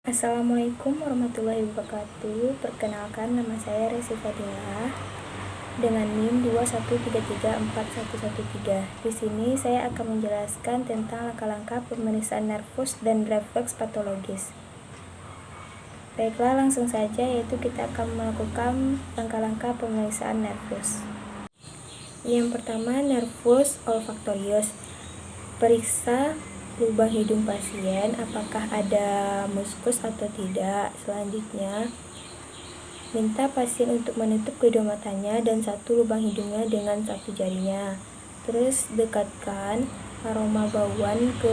Assalamualaikum warahmatullahi wabarakatuh. Perkenalkan, nama saya Resi Fadila dengan NIM 213341113. Di sini saya akan menjelaskan tentang langkah-langkah pemeriksaan nervus dan refleks patologis. Baiklah, langsung saja, yaitu kita akan melakukan langkah-langkah pemeriksaan nervus. Yang pertama, nervus olfaktorius. Periksa lubang hidung pasien apakah ada muskus atau tidak. Selanjutnya, minta pasien untuk menutup kedua matanya dan satu lubang hidungnya dengan satu jarinya. Terus dekatkan aroma bauan ke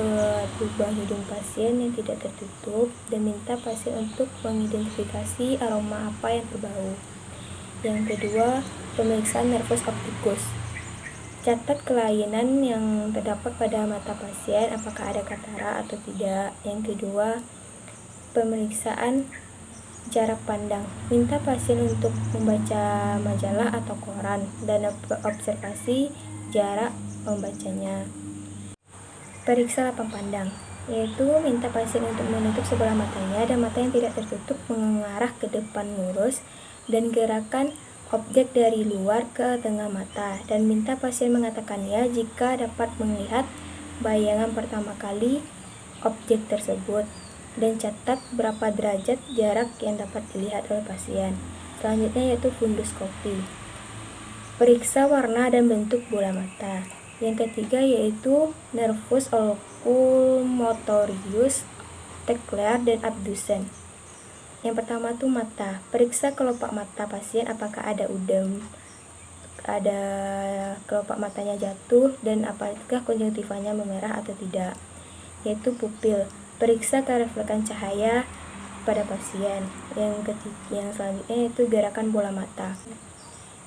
lubang hidung pasien yang tidak tertutup dan minta pasien untuk mengidentifikasi aroma apa yang berbau. Yang kedua, pemeriksaan nervus optikus. Catat kelainan yang terdapat pada mata pasien, apakah ada katara atau tidak. Yang kedua, pemeriksaan jarak pandang. Minta pasien untuk membaca majalah atau koran dan observasi jarak membacanya. Periksa lapang pandang, yaitu minta pasien untuk menutup sebelah matanya dan mata yang tidak tertutup mengarah ke depan lurus dan gerakan objek dari luar ke tengah mata, dan minta pasien mengatakannya jika dapat melihat bayangan pertama kali objek tersebut, dan catat berapa derajat jarak yang dapat dilihat oleh pasien. Selanjutnya yaitu funduskopi. Periksa warna dan bentuk bola mata. Yang ketiga yaitu nervus oculomotorius, teclear, dan abdusen. Yang pertama tuh mata. Periksa kelopak mata pasien apakah ada udem, ada kelopak matanya jatuh, dan apakah konjungtivanya memerah atau tidak. Yaitu pupil. Periksa kerefleksan cahaya pada pasien. Yang selanjutnya yaitu gerakan bola mata.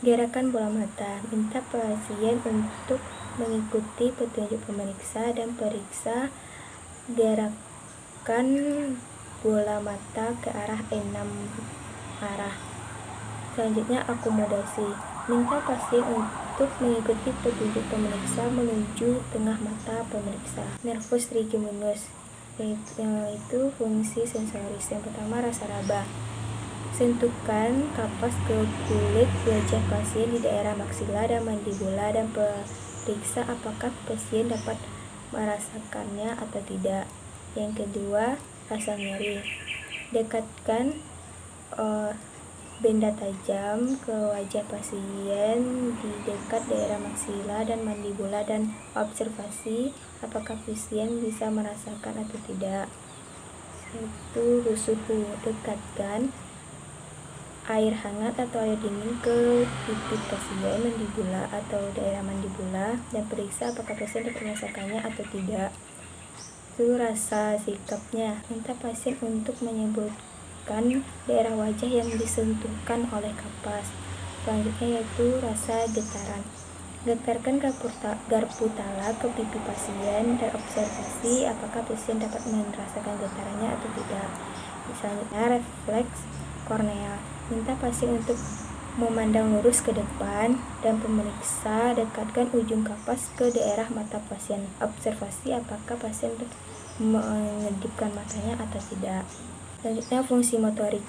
Gerakan bola mata. Minta pasien untuk mengikuti petunjuk pemeriksa dan periksa gerakan bola mata ke arah 6 arah. Selanjutnya akomodasi. Minta pasien untuk mengikuti petunjuk pemeriksa menuju tengah mata pemeriksa. Nervus trigeminus, yaitu fungsi sensoris. Yang pertama, rasa raba. Sentuhkan kapas ke kulit wajah pasien di daerah maksila dan mandibula dan periksa apakah pasien dapat merasakannya atau tidak. Yang kedua, rasa nyeri. Dekatkan benda tajam ke wajah pasien di dekat daerah maksila dan mandibula dan observasi apakah pasien bisa merasakan atau tidak. Itu suhu. Dekatkan air hangat atau air dingin ke pipi pasien, mandibula atau daerah mandibula, dan periksa apakah pasien dapat merasakannya atau tidak. Itu rasa sikapnya. Minta pasien untuk menyebutkan daerah wajah yang disentuhkan oleh kapas. Selanjutnya yaitu rasa getaran. Getarkan garpu tala ke pipi pasien dan observasi apakah pasien dapat merasakan getarannya atau tidak. Selanjutnya refleks korneal. Minta pasien untuk memandang lurus ke depan dan pemeriksa dekatkan ujung kapas ke daerah mata pasien. Observasi apakah pasien mengedipkan matanya atau tidak. Selanjutnya fungsi motorik.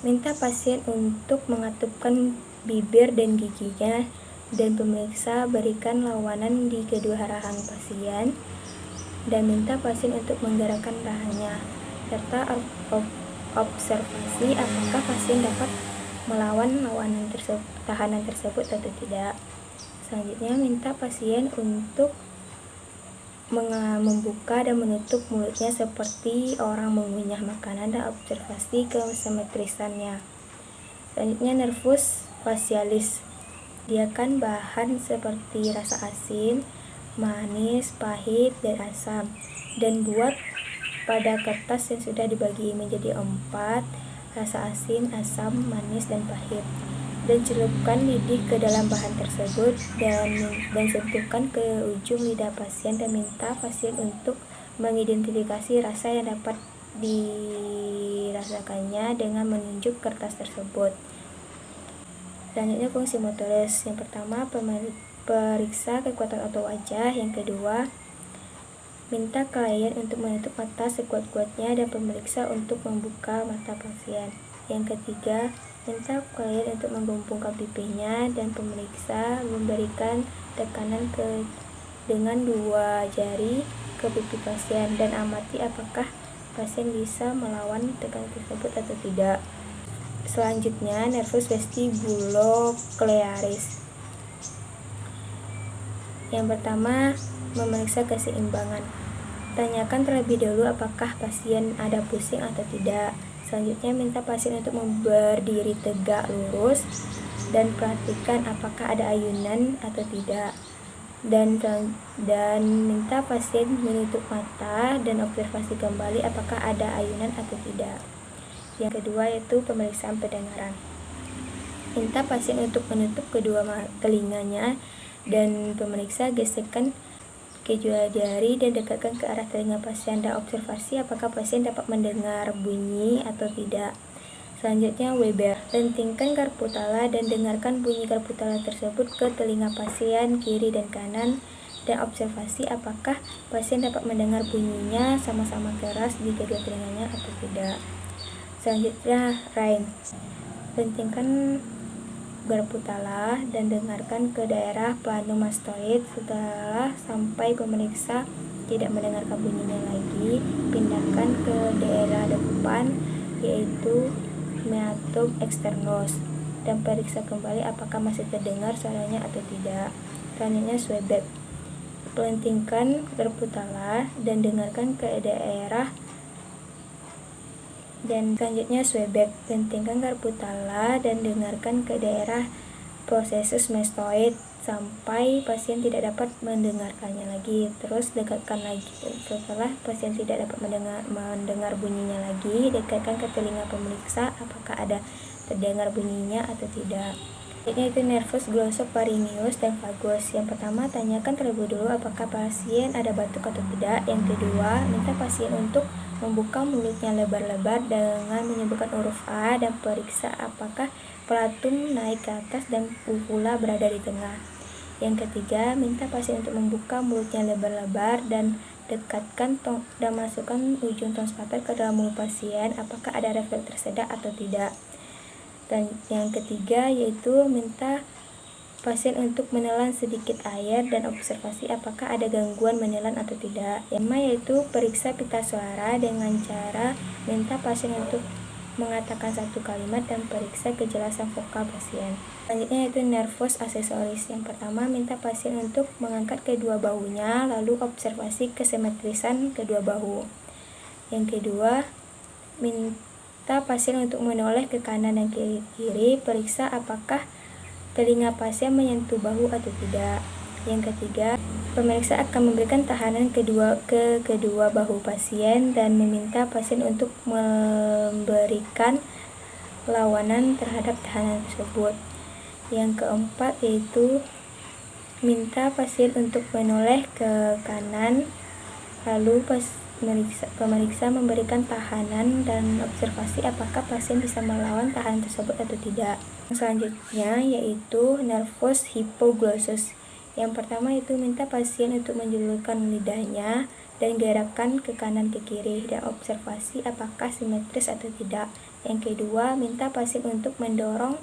Minta pasien untuk mengatupkan bibir dan giginya dan pemeriksa berikan lawanan di kedua rahang pasien dan minta pasien untuk menggerakkan rahangnya serta observasi apakah pasien dapat melawan tahanan tersebut atau tidak. Selanjutnya minta pasien untuk membuka dan menutup mulutnya seperti orang mengunyah makanan dan observasi kesimetrisannya. Selanjutnya nervus facialis. Sediakan bahan seperti rasa asin, manis, pahit, dan asam, dan buat pada kertas yang sudah dibagi menjadi 4 rasa asin, asam, manis, dan pahit, dan celupkan lidi ke dalam bahan tersebut dan sentuhkan ke ujung lidah pasien dan minta pasien untuk mengidentifikasi rasa yang dapat dirasakannya dengan menunjuk kertas tersebut. Selanjutnya fungsi motoris. Yang pertama, periksa kekuatan otot wajah. Yang kedua, Minta klien untuk menutup mata sekuat-kuatnya dan pemeriksa untuk membuka mata pasien. Yang ketiga, minta klien untuk membungkukkan pipinya dan pemeriksa memberikan tekanan dengan 2 jari ke pipi pasien dan amati apakah pasien bisa melawan tekanan tersebut atau tidak. Selanjutnya, nervus vestibuloclearis. Yang pertama, memeriksa keseimbangan. Tanyakan terlebih dahulu apakah pasien ada pusing atau tidak. Selanjutnya, minta pasien untuk berdiri tegak lurus dan perhatikan apakah ada ayunan atau tidak. Dan minta pasien menutup mata dan observasi kembali apakah ada ayunan atau tidak. Yang kedua yaitu pemeriksaan pendengaran. Minta pasien untuk menutup kedua telinganya dan pemeriksa gesekan kedua jari dan dekatkan ke arah telinga pasien dan observasi apakah pasien dapat mendengar bunyi atau tidak. Selanjutnya Weber, lentingkan karputala dan dengarkan bunyi karputala tersebut ke telinga pasien kiri dan kanan dan observasi apakah pasien dapat mendengar bunyinya sama-sama keras di kedua telinganya atau tidak. Selanjutnya Rain, lentingkan karputala dan dengarkan ke daerah planomastoid. Setelah sampai pemeriksa tidak mendengarkan bunyinya lagi, pindahkan ke daerah depan yaitu meatum externus dan periksa kembali apakah masih terdengar suaranya atau tidak. Selanjutnya Swabek, lentingkan karputala dan dengarkan ke daerah lentingkan karputala dan dengarkan ke daerah processus mastoid sampai pasien tidak dapat mendengarkannya lagi. Terus dekatkan lagi. Setelah pasien tidak dapat mendengar bunyinya lagi, dekatkan ke telinga pemeriksa apakah ada terdengar bunyinya atau tidak. Yaitu nervus glossopharyngeus dan vagus. Yang pertama, tanyakan terlebih dahulu apakah pasien ada batuk atau tidak. Yang kedua, minta pasien untuk membuka mulutnya lebar-lebar dengan menyebutkan huruf A dan periksa apakah palatum naik ke atas dan uvula berada di tengah. Yang ketiga, minta pasien untuk membuka mulutnya lebar-lebar dan dekatkan dan masukkan ujung tong spater ke dalam mulut pasien apakah ada refleks tersedak atau tidak. Dan yang ketiga yaitu minta pasien untuk menelan sedikit air dan observasi apakah ada gangguan menelan atau tidak. Yang kelima yaitu periksa pita suara dengan cara minta pasien untuk mengatakan satu kalimat dan periksa kejelasan vokal pasien. Selanjutnya yaitu nervus accessoris. Yang pertama, minta pasien untuk mengangkat kedua bahunya lalu observasi kesimetrisan kedua bahu. Yang kedua, minta pasien untuk menoleh ke kanan dan ke kiri, periksa apakah telinga pasien menyentuh bahu atau tidak. Yang ketiga, pemeriksa akan memberikan tahanan ke kedua bahu pasien dan meminta pasien untuk memberikan lawanan terhadap tahanan tersebut. Yang keempat yaitu minta pasien untuk menoleh ke kanan lalu pemeriksa memberikan tahanan dan observasi apakah pasien bisa melawan tahanan tersebut atau tidak. Selanjutnya yaitu nervus hypoglossus. Yang pertama itu minta pasien untuk menjulurkan lidahnya dan gerakan ke kanan ke kiri dan observasi apakah simetris atau tidak. Yang kedua, minta pasien untuk mendorong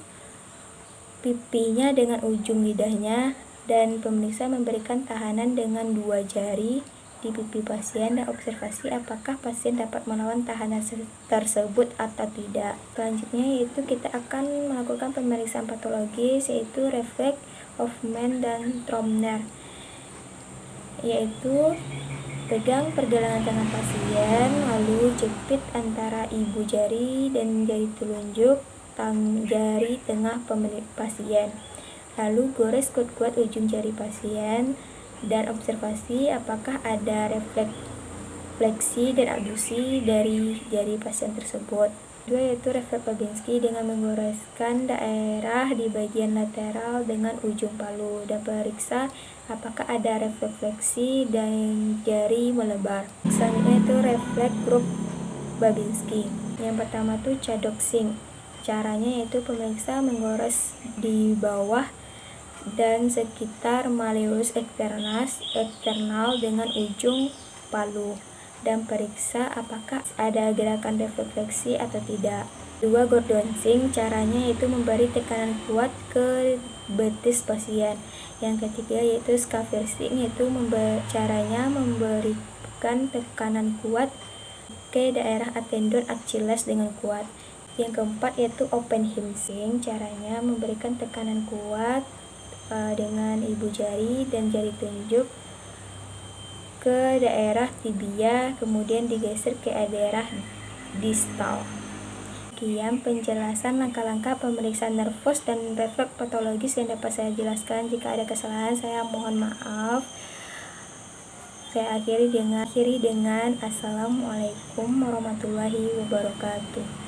pipinya dengan ujung lidahnya dan pemeriksa memberikan tahanan dengan 2 jari di pipi pasien dan observasi apakah pasien dapat melawan tahanan tersebut atau tidak. Selanjutnya yaitu kita akan melakukan pemeriksaan patologis yaitu refleks Hoffmann dan Tromner, yaitu pegang pergelangan tangan pasien lalu jepit antara ibu jari dan jari telunjuk jari tengah pasien, lalu gores kuat-kuat ujung jari pasien dan observasi apakah ada refleksi dan abduksi dari jari pasien tersebut. Kedua yaitu refleks Babinski dengan menggoreskan daerah di bagian lateral dengan ujung palu dan periksa apakah ada refleksi dan jari melebar. Selanjutnya itu refleks grup Babinski. Yang pertama itu cadoxing. Caranya yaitu pemeriksa menggores di bawah dan sekitar malleus external dengan ujung palu dan periksa apakah ada gerakan refleksi atau tidak. 2. Gordonsing, caranya yaitu memberi tekanan kuat ke betis pasien. Yang ketiga yaitu Scaversing, yaitu caranya memberikan tekanan kuat ke daerah tendon Achilles dengan kuat. Yang keempat yaitu Oppenheimsing, caranya memberikan tekanan kuat dengan ibu jari dan jari tunjuk ke daerah tibia, kemudian digeser ke daerah distal. Sekian penjelasan langkah-langkah pemeriksaan nervus dan refleks patologis yang dapat saya jelaskan. Jika ada kesalahan, saya mohon maaf. Saya akhiri dengan Assalamualaikum warahmatullahi wabarakatuh.